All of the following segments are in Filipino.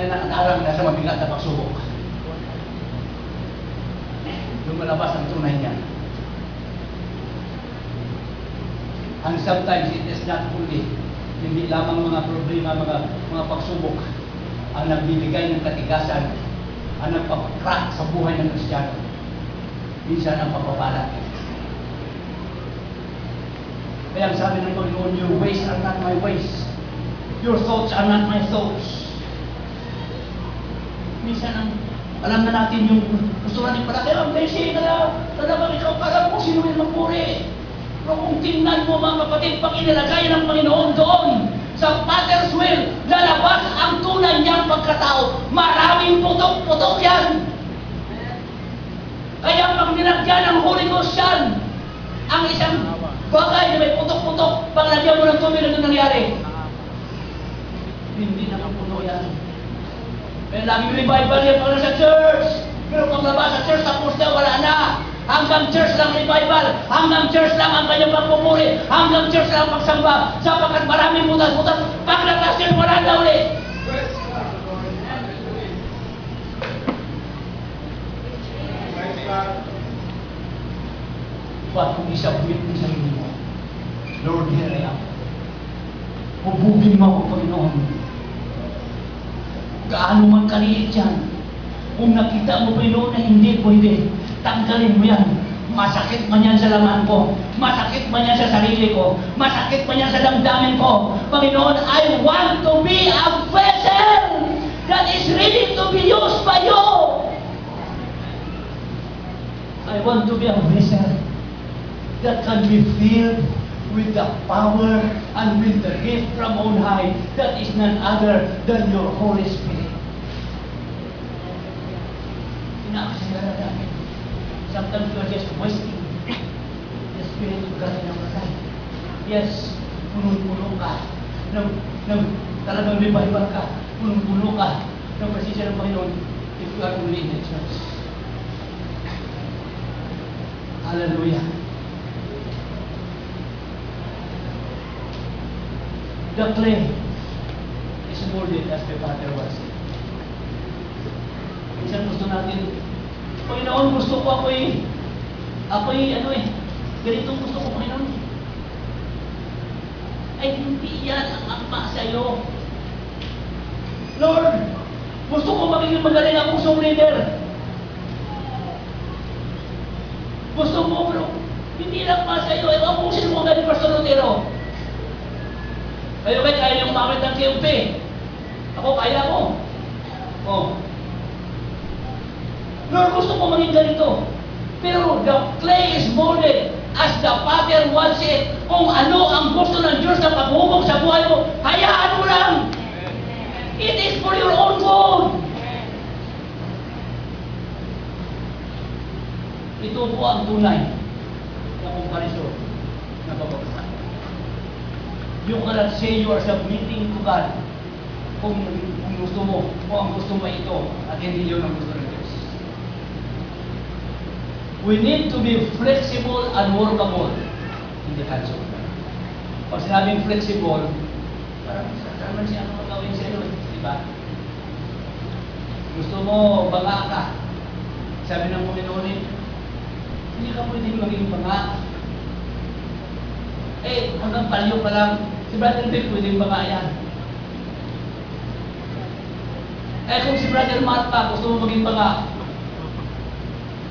na nakarang na sa mabigat na pagsubok. Lumalabas ang tunay niya. And sometimes it is not only, hindi lamang mga problema, mga pagsubok ang nagbibigay ng katigasan, ang nagpapakrak sa buhay ng Kristiyano. Minsan ang pagpapala. Kaya ang sabi ng Panginoon, your ways are not my ways. Your thoughts are not my thoughts. Minsan alam na natin yung gusto natin pala, kaya ang blessing na talagang ikaw parang kung sino yung magpuri. Pero kung tingnan mo mga kapatid, pag inilagay ng Panginoon doon sa Father's will, lalabas ang tunay niyang pagkatao. Maraming putok-putok yan. Kaya pag nilagyan ng Holy Ghost yan, ang isang bagay na may putok-putok, pag lagyan mo ng tubig, ano nangyari? Hindi nakapuno yan. Kaya laging revival yan pag nasa church. Pero pag labas sa church, tapos na, wala na. Hanggang church lang revival, hanggang church lang ang kanyang pagpupuri, hanggang church lang ang pagsamba, sapagkat maraming butas-butas, pag natasyon, wala na ulit. Ba't kung isabwit mo sa sarili mo? Lord, here I am. Hubugin mo ako, Panginoon. Gaano man kaliit yan. Kung nakita mo, Panginoon, na hindi pwede, tanggalin mo yan. Masakit man yan sa laman ko. Masakit man yan sa sarili ko. Masakit man yan sa damdamin ko. Panginoon, I want to be a vessel that is ready to be used by you. I want to be a vessel that can be filled with the power and with the gift from on high that is none other than your Holy Spirit. Inaakasara namin. Sometimes you are just wasting the Spirit of God in our life. Yes, punong-puno ka. Talagang revival ka. Punong-puno ka ng presensya ng Panginoon if you are only in the church. Hallelujah. The clay is molded as the Father was. Minsan gusto natin, Panginoon, gusto ko ako'y ganitong gusto ko, Panginoon. Ay, hindi yan ang akma sa'yo. Lord, gusto ko magiging magaling ang pusong leader. Gusto mo, pero hindi lang pa sa'yo. Apusin mo galing Pastor Lutero. Kayo ba, kaya niyong umakit ng KUP? Ako, kaya mo. Oh. Lord, gusto ko maging ganito. Pero the clay is molded as the Father wants it. Kung ano ang gusto ng Diyos na paghubog sa buhay mo, hayaan mo lang. It is for your own good. Ito po ang tunay na komparison na pagpapasal. You cannot say you are submitting to God kung gusto mo, kung ang gusto mo ito at hindi yun ang gusto ng Diyos. We need to be flexible and workable in the hands of God. Pag sinabing flexible, parang saan siya ano gawin sa iyo, di ba? Gusto mo, banga ka. Sabi ng Panginoon, hindi ka pwedeng maging banga. Hanggang palyo pa lang, si Brother Bill pwedeng banga yan. Kung si Brother Mark pa, gusto mo maging banga,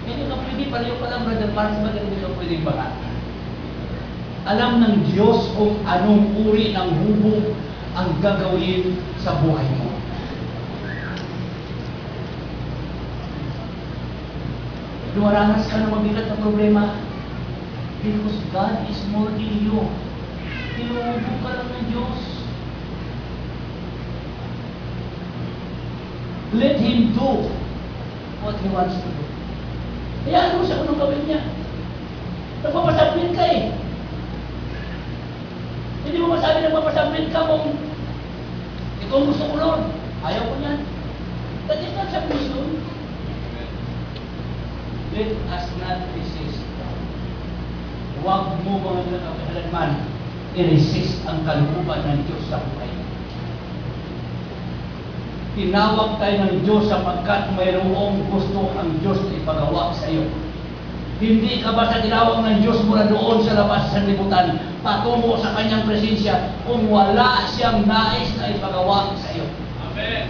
hindi ka pwede, palyo pa lang, Brother Mark, si Brother Bill ka pwedeng banga. Alam ng Diyos kung anong uri ng hubog ang gagawin sa buhay mo. Dumaranas ka ng mabigat na problema because God is molding you. Tinuhubog ka lang ng Diyos. Let Him do what He wants to do. Hayaan mo siya kung anong gawin niya. Nagpapasablit ka eh. Hindi mo masabi nagpapasablit ka kung ito ang gusto ko, Lord. Ayaw ko niyan. That is not submission. Let us not resist. Huwag mo mga kailanman i-resist ang kalooban ng Diyos sa buhay. Tinawag tayo ng Diyos sapagkat mayroong gusto ang Diyos na ipagawa sa iyo. Hindi ka basta tinawag ng Diyos mula doon sa labas sa sanlibutan patungo sa kanyang presensya kung wala siyang nais na ipagawa sa iyo. Amen.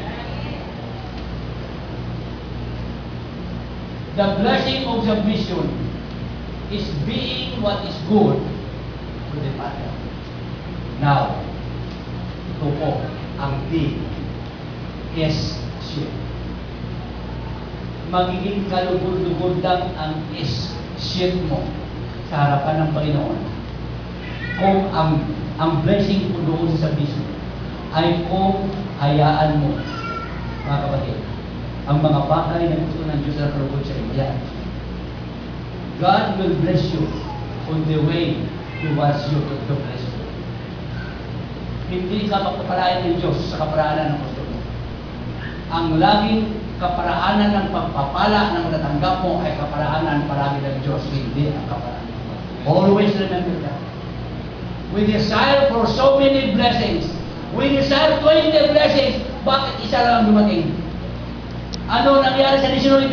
The blessing of submission is being what is good to the Father. Now, ito po ang D. S. Ship. Magiging kalugod-lugod lang ang S-ship mo sa harapan ng Panginoon kung ang blessing ko doon sa submission ay kung hayaan mo, mga kapatid, ang mga bagay na gusto ng Diyos na kalugod sa iyo. God will bless you on the way He wants you to bless you. Hindi ka magpapalain ng Diyos sa kaparaanan ng gusto mo. Ang laging kaparaanan ng pagpapala na matatanggap mo ay kaparaanan palagi ng Diyos, hindi ang kaparaanan mo. Always remember that. We desire for so many blessings. We desire 20 blessings. Bakit isa lang ang dumating? Ano nangyari sa 19?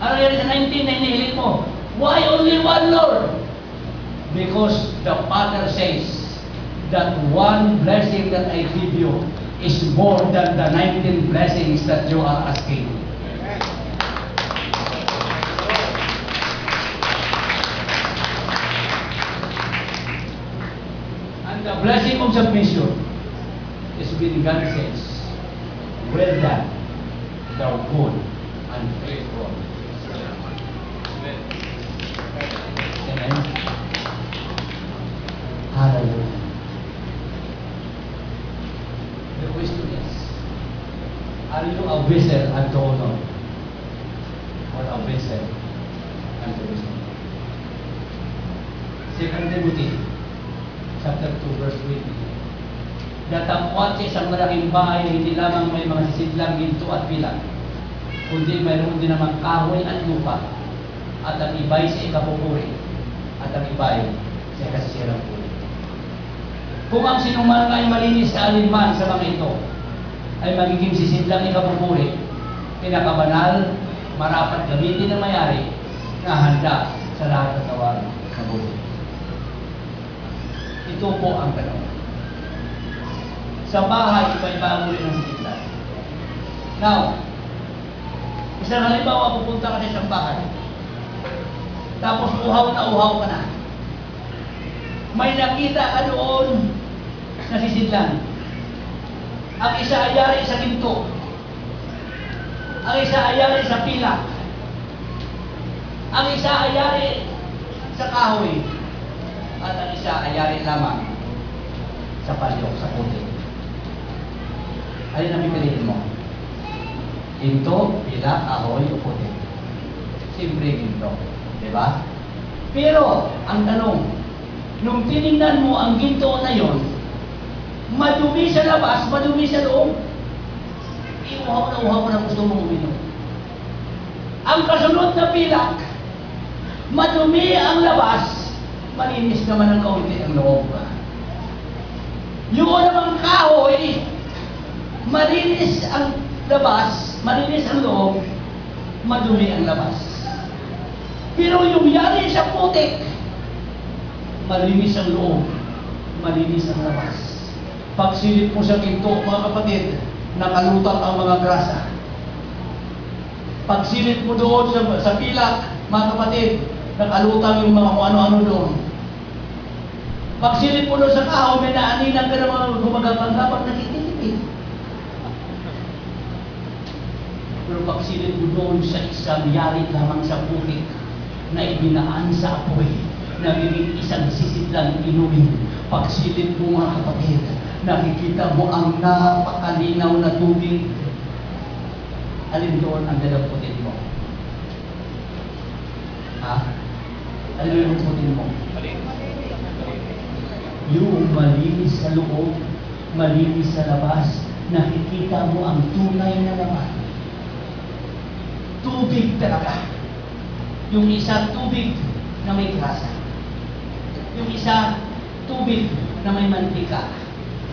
Ano nangyari sa 19 na inihiling mo? Why only one, Lord? Because the Father says that one blessing that I give you is more than the 19 blessings that you are asking. And the blessing of submission is when God says, well done, thou good and faithful. Amen. Hallelujah. The question is, are you a vessel unto honor or a vessel unto wisdom? 2 Timothy chapter 2 verse 20. Datapwat sa isang malaking bahay na hindi lamang may mga sisidlang ginto at bilang, kundi mayroon din namang kahoy at lupa, at ang iba'y sa ikapupuri, at ang iba'y sa ikasisirang puri. Kung ang sinuman ay malinis sa alinman sa mga ito, ay magiging sisidlang ikapupuri, pinakabanal, marapat gamitin ng mayari, na handa sa lahat ng tawag na buhay. Ito po ang tanong. Sa bahay, iba-iba muli ng sisidlan. Now, isang halimbawa, pupunta ka sa isang bahay, tapos uhaw ka na. May nakita ka doon na sisidlan. Ang isa ay yari sa ginto. Ang isa ay yari sa pilak. Ang isa ay yari sa kahoy. At ang isa ay yari lamang sa palyok, sa puti. Alin ang pipiliin mo? Ginto, pilak, kahoy, o puti? Siyempre ginto. Diba? Pero, ang tanong, nung tinignan mo ang ginto na yon, madumi sa labas, madumi sa loob, uhaw na gusto mong uminom. Ang kasunod na pilak, madumi ang labas, malinis naman ang kaunti ang loob. Yung namang kahoy, malinis ang labas, malinis ang loob, madumi ang labas. Pero yung yari sa putik, malinis ang loob, malinis ang labas. Pagsilip mo sa ginto, mga kapatid, nakalutang ang mga grasa. Pagsilip mo doon sa pilak, mga kapatid, nakalutang yung mga kung ano-ano doon. Pagsilip mo doon sa kahoy, may naaninan ka ng mga gumagapang kapag nakikitipid. Pero pagsilip mo doon sa isang yari lamang sa putik, na ibinaan sa apoy, nagiging isang sisidlang inumin. Pagsilip mo, mga kapatid, nakikita mo ang napakalinaw na tubig. Alin doon ang dalaputin mo? Ha? Alin yung dalaputin mo? Yung malinis sa loob, malinis sa labas, nakikita mo ang tunay na laman. Tubig talaga. Yung isa, tubig na may grasa. Yung isa, tubig na may mantika.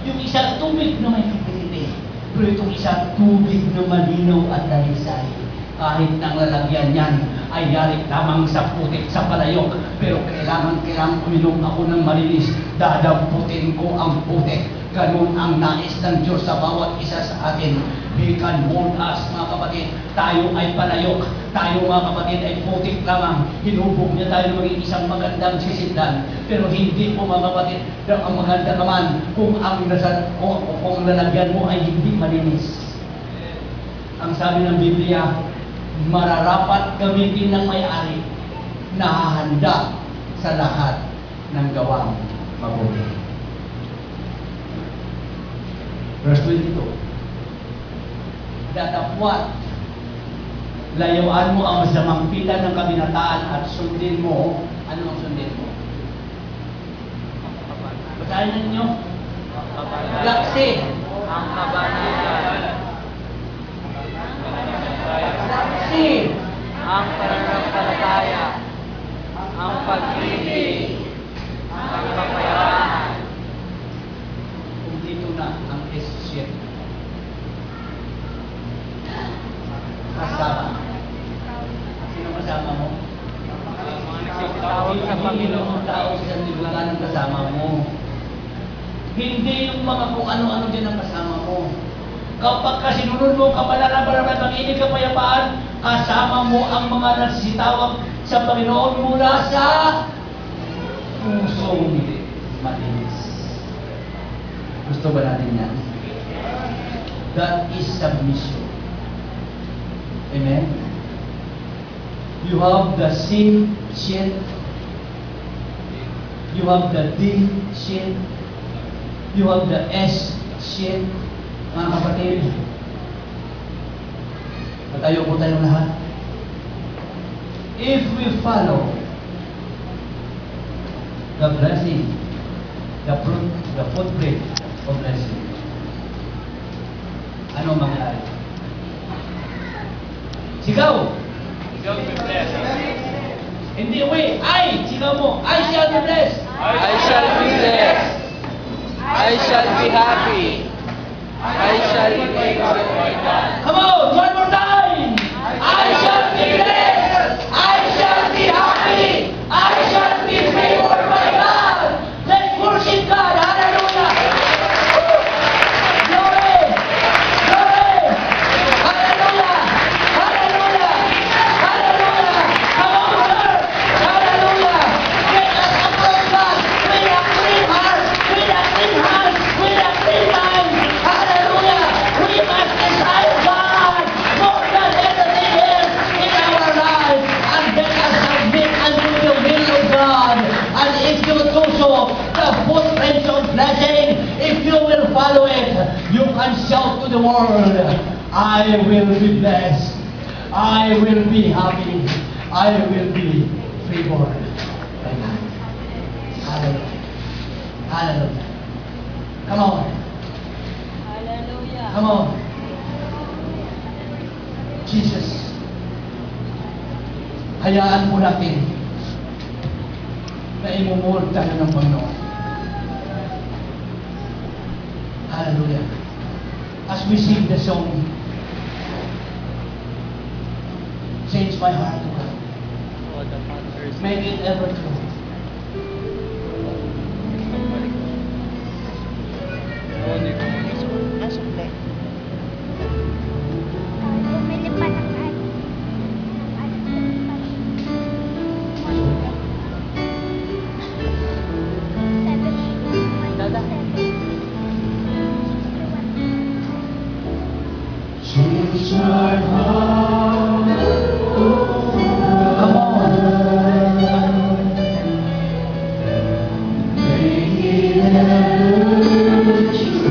Yung isa, tubig na may kapiliti. Pero itong isa, tubig na malinaw at dalisay. Kahit nang lalagyan niyan ay yari lamang sa putik, sa palayok. Pero kailangan uminom ako ng malinis. Dadamputin ko ang putik. Ganun ang nais ng Diyos sa bawat isa sa atin. He can mold us, mga kapatid. Tayo ay palayok. Tayo, mga kapatid, ay putik lamang. Hinubog niya tayo maging isang magandang sisidlan. Pero hindi po, mga kapatid, ang maganda naman kung kung lalagyan mo ay hindi malinis. Ang sabi ng Biblia, mararapat gamitin ng may-ari na hahanda sa lahat ng gawang mabuti. Verse 22. Datapwat, layuan mo ang masamang pila ng kabinataan at sundin mo. Ano ang sundin mo? Basahin na ninyo. Laksi. Ang kabanalan. Laksi. Ang pananampalataya. Ang pag-ibig. Ang kapayapaan. Kung dito na ang S7. Kasama. Sino kasama mo? Mga nagsisitawag sa Panginoon. Ang tao sa libutan ang kasama mo. Hindi yung mga kung ano-ano din ang kasama mo. Kapag kasinunod mo kapalaran ng pag-ibig kapayapaan, kasama mo ang mga nagsisitawag sa Panginoon mula sa pusong malinis. Gusto ba natin yan? That is submission. Amen? You have the sin sheet. You have the D sheet. You have the S sheet. Mga kapatid, matayo po tayong lahat. If we follow the blessing, the footprint of blessing, ano mangyari? Sigaw! Ikaw be blessed. Hindi, wait! Ay! Sigaw mo! I shall be blessed! I shall be blessed. I shall be happy. I shall be joyful. Come on! One more time! I shall be blessed! I shall be happy! I shall be favored by God! Let's worship God! Hallelujah! Glory! Glory! Hallelujah! Hallelujah! Hallelujah! Come on, church! Hallelujah! Let us approach God with a clean heart, with a clean hand, with a clean mind. Hallelujah! We must desire God more than anything else in our lives, and let us submit unto the will of God. And if you do so, the footprints of blessing, if you will follow it, you can shout to the world, I will be blessed. I will be happy. I will be favored by God. Hallelujah. Hallelujah. Come on. Hallelujah. Come on. Jesus. Hayaan mo natin na imumulog tayo ng Panginoon. Hallelujah. As we sing the song, change my heart to God. Oh, the Father's Make it ever true. Holy Ghost. Bumili pa ng ano. Dada. Change my heart. Come on. Make it ever true.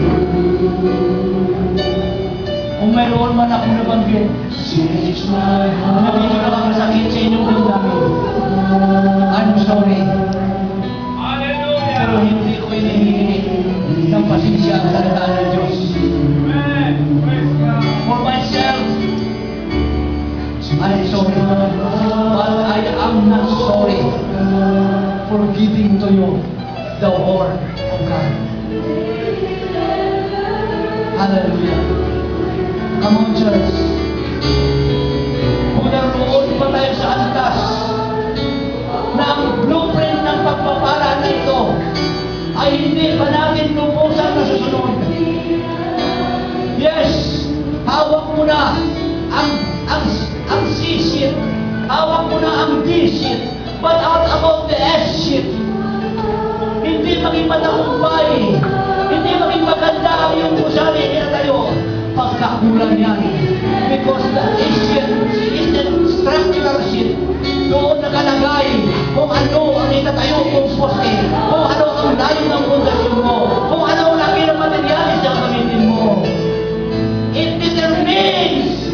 Kung mayroon man ako nabanggit, change my heart. Nabigyan ka masakit sa inyong damdamin. I'm sorry. Pero hindi ko hinihingi ng pasensya ang salita ng Diyos. For myself, I'm sorry. But I am not sorry for giving to you the word of God. Hallelujah. nag-aantas na ang blueprint ng pagpapala na ito ay hindi pa natin lubusan na susunod. Yes, hawak mo na ang C-sheet, hawak mo na ang D-sheet, but out about the S-sheet. Hindi maging matagumpay, hindi maging maganda ang iyong gusali na tayo pagkakulang yan. Because the S-sheet is the structural sheet. Doon nakalagay kung ano ang itatayo mong poste, kung ano ang layo ng pundasyon mo, kung ano ang laki ng materialis na gamitin mo. It determines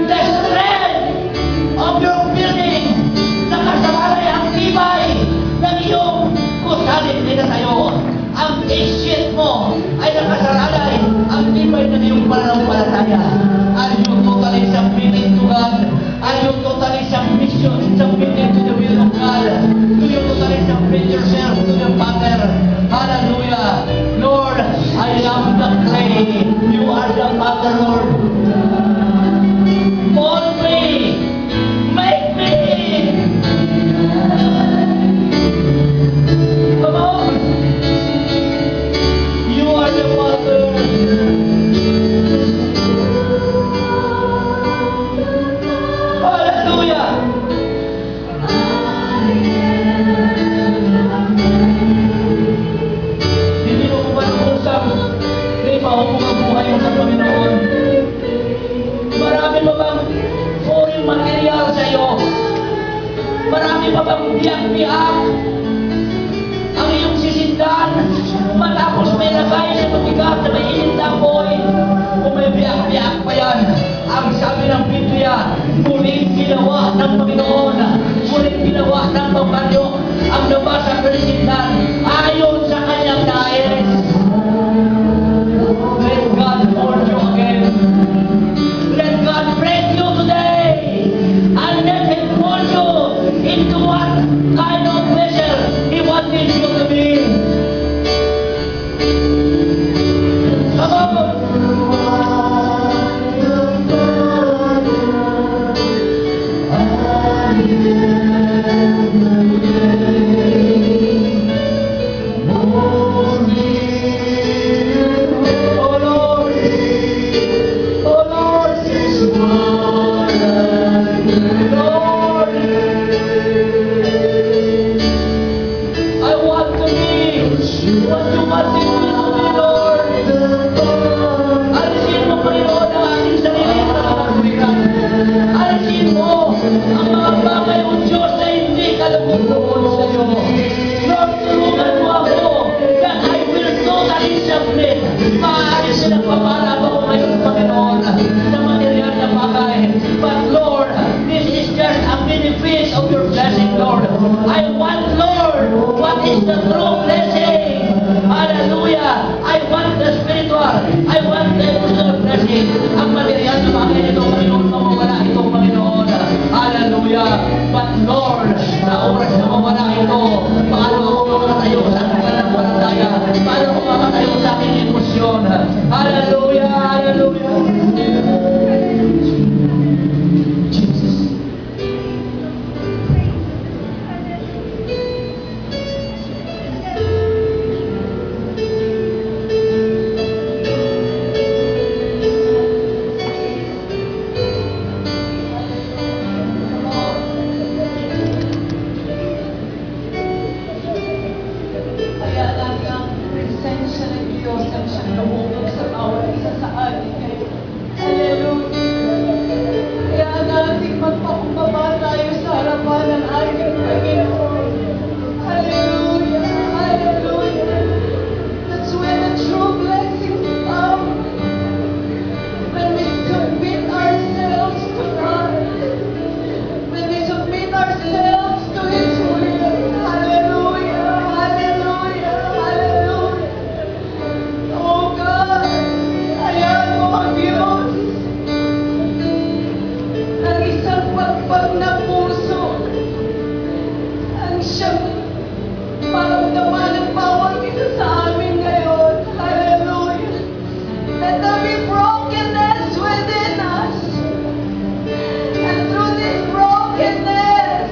the strength of your building. Nakasalalay ang tibay ng iyong gusali na tayo. Ang S-sheet mo ay nakasalalay ang tibay ng iyong pananampalataya. Are you totally submitted to God? Are you totally submitted to the will of God? Do you totally submit yourself to the Father? Hallelujah! Lord, I am the clay. You are the Father, Lord. Mold me. Make me. Come on. You are the Father. Hallelujah! Hindi mo ba nangusap? Hindi pa ako ang buhay mo sa Panginoon. Marami pa bang foreign material sa iyo? Marami pa bang biyak-biyak ang iyong sisindan? Matapos may lagay sa tubigat na may init na apoy, kung may biyak-biyak pa yan, ang sabi ng Biblia, muling ginawa ng Panginoon, muling ginawa ng pagbanyo ang nabasa ng sisindan ayon sa kanyang nais. Let God mold you again. Let God break you today and let Him mold you into what kind of vessel He wanted you to be. Come on! Oh Lord! Oh Lord! Lord! I want to be what you want me to be, Lord. Alisin mo, Panginoon, ang aking sarili na nakakalikan. Alisin mo ang mga bagay o Diyos na hindi kalabog-lubog sa iyo. Lord, tulungan mo ako that I will totally submit. Maaaring pinagpapala ba ko ngayon, Panginoon, sa material na bagay. But Lord, this is just a benefit of your blessing, Lord. I want, Lord, what is the true blessing? Hallelujah! I want the spiritual. I want the emotional blessing. Ang material na bagay nito, Panginoon, mawawala ito, Panginoon. Hallelujah! But Lord, sa oras na mawala ito, paano ako makatayo sa aking pananampalataya? Paano ako makatayo sa aking emosyon? Hallelujah! Hallelujah! Jesus. Kaya natin ang presensya ng Diyos ang siyang lumubog sa bawat isa sa atin. Hallelujah! Kaya natin magpakumbaba tayo sa harapan ng ating Panginoon. Hallelujah! Hallelujah! That's when the true blessings come. When we submit ourselves to God. When we submit ourselves to His will. Hallelujah! Hallelujah! Hallelujah! Oh God! Ayan mo ang Diyos! Ang isang pagpag na puso ang siyang maramdaman ng bawat isa sa amin ngayon. Hallelujah! Let there be brokenness within us. And through this brokenness,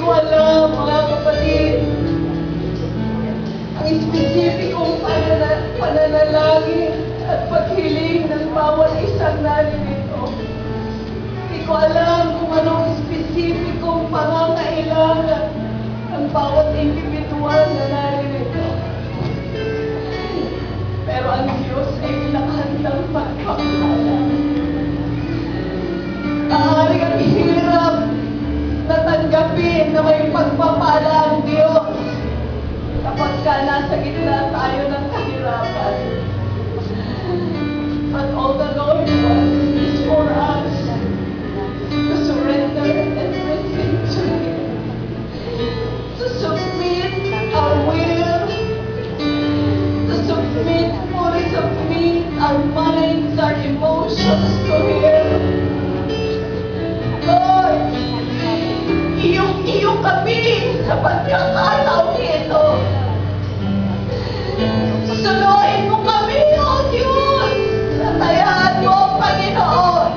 ko alam, mga kapatid, ang espesipikong pananalangin at paghiling ng bawat isang naririto. Hindi ko alam kung anong espesipikong pangangailangan ng bawat individual na naririto. Pero ang Diyos ay nakahandang magpapala. Maaaring ang hirap na tanggapin na may pagpapala ang Diyos kapag ka nasa gitna tayo ng kahirapan. But all the Lord wants is for us to surrender everything to Him, to submit our will, to fully submit our minds, our emotions to Him. Lord, iyong kami sa pagkakataong ito. Susunurin mo kami, O Diyos, sa tayaan mo, Panginoon,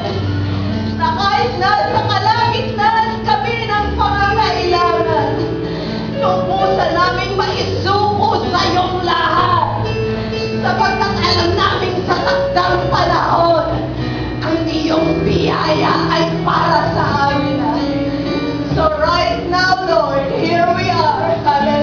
na kahit nasa kalagitnaan kami ng pangangailangan, lubusan namin maisuko sa iyong lahat, sapagkat alam namin sa takdang panahon, ang iyong biyaya ay para sa amin. So right now, Lord, here we are. Hallelujah.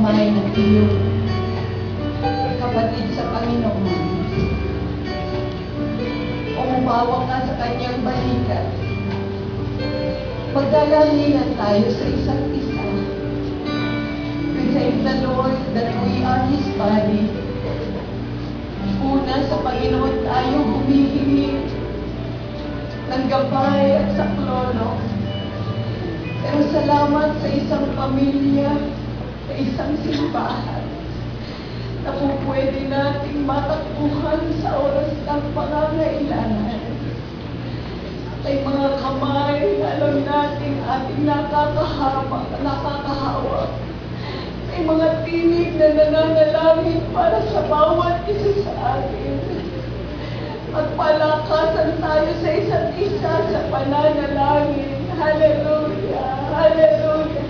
kamay ng iyong kapatid sa Panginoon. Umawak ka sa kanyang balikat. Magdalahilan tayo sa isa't isa. We thank the Lord that we are His body. Una, sa Panginoon tayo humihingi ng gabay at saklolo. Pero salamat sa isang pamilya, sa isang simbahan, na po pwede nating matakbuhan sa oras ng pangangailangan. Ay mga kamay na alam natin ating nakakahawak. Ay mga tinig na nananalangin para sa bawat isa sa atin. Magpalakasan tayo sa isa't isa sa pananalangin. Hallelujah! Hallelujah!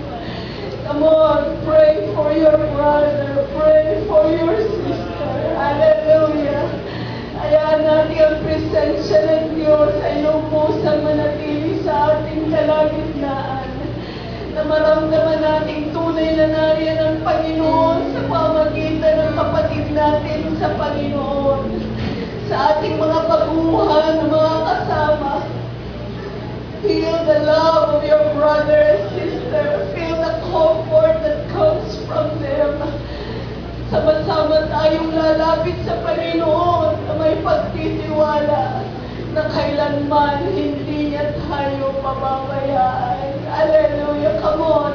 Come on, pray for your brother. Pray for your sister. Hallelujah! Hayaan natin ang presensya ng Diyos ay lubusang manatili sa ating kalagitnaan. Na maramdaman nating tunay na nariyan ang Panginoon sa pamagitan ng kapatid natin sa Panginoon. Sa ating mga baguhan, mga kasama. Feel the love of your brother and sister. Feel the comfort that comes from them. Sama-sama tayong lalapit sa Panginoon na may pagtitiwala na kailanman hindi niya tayo pababayaan. Hallelujah! Come on!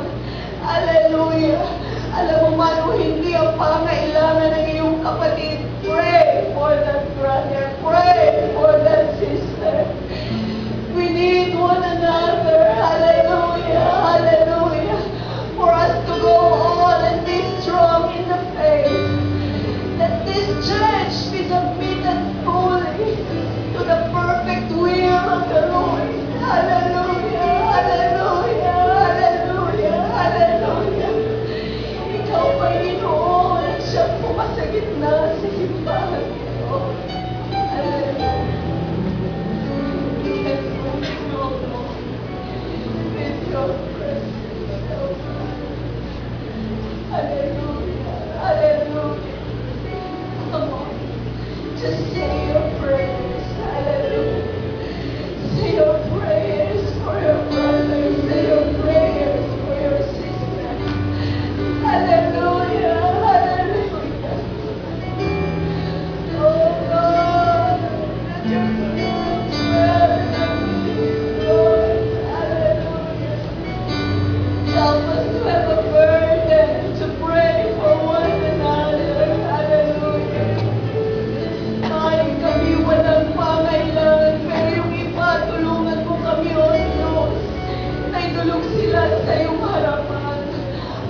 Hallelujah! Alam mo man o hindi ang pangailangan ng iyong kapatid, pray for that brother. Pray for that sister. We need one another. Hallelujah! Hallelujah! For us to go on and be strong in the faith. That this church be submitted fully to the perfect will of the Lord. Hallelujah! Hallelujah! Hallelujah! Hallelujah! Ikaw, Panginoon, at siyang pumasagit na sa simbahan ito. Hallelujah! Hallelujah. Hallelujah. Come on. Just say your prayers. Hallelujah. Say your prayers for your brother. Say your prayers for your sister. Hallelujah. Hallelujah. Oh God. Let your spirit dwell in us, Lord. Hallelujah. Help us to have a burden to pray for one another. Hallelujah. Maaaring kami walang pangailangan, pero yung iba, tulungan mo kami, O Diyos, na idulog sila sa iyong harapan.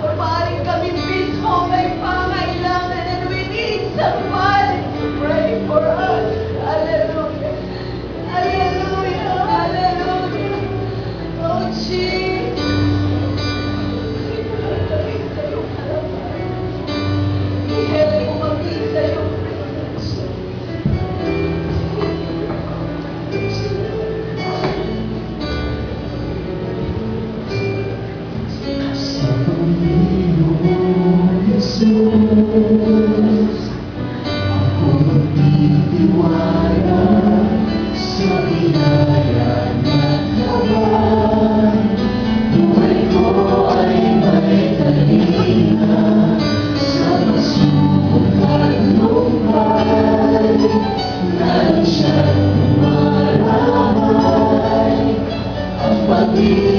Or maaaring kami mismo may pangailangan and we need somebody to pray for us. Hallelujah. Hallelujah. Hallelujah. Oh, Jesus. Sa Panginoon Jesus, ako magtitiwala sa biyaya ng laban. Buhay ko ay may talina sa pagsubok at lumbay. Nais siyang maramay ang pag-ibig.